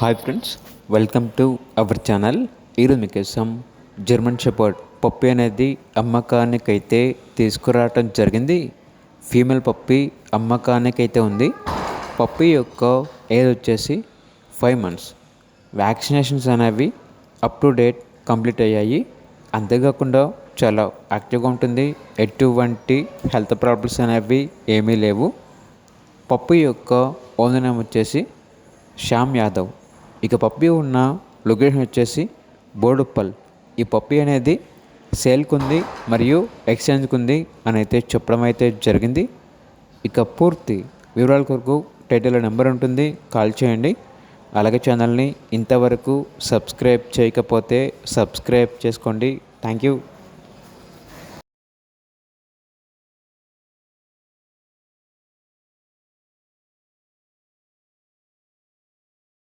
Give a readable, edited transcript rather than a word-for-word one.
Hi friends, welcome to our channel. ఈరోజు మీకోసం German shepherd పప్పి అనేది అమ్మకానికైతే తీసుకురావటం జరిగింది. ఫీమేల్ పప్పి అమ్మకానికైతే ఉంది. పప్పి యొక్క ఏజ్ వచ్చేసి 5 months. వ్యాక్సినేషన్స్ అనేవి అప్ టు డేట్ కంప్లీట్ అయ్యాయి. అంతేకాకుండా చాలా యాక్టివ్గా ఉంటుంది. ఎటువంటి హెల్త్ ప్రాబ్లమ్స్ అనేవి ఏమీ లేవు. పప్పి యొక్క ఓనర్ నేమ్ వచ్చేసి శ్యామ్ యాదవ్. ఇక పప్పి ఉన్న లొకేషన్ వచ్చేసి బోడుప్పల్. ఈ పప్పి అనేది సేల్కి ఉంది మరియు ఎక్స్చేంజ్కి ఉంది అని అయితే చెప్పడం అయితే జరిగింది. ఇక పూర్తి వివరాల కొరకు టైటిల్లో నెంబర్ ఉంటుంది, కాల్ చేయండి. అలాగే ఛానల్ని ఇంతవరకు సబ్స్క్రైబ్ చేయకపోతే సబ్స్క్రైబ్ చేసుకోండి. Thank you.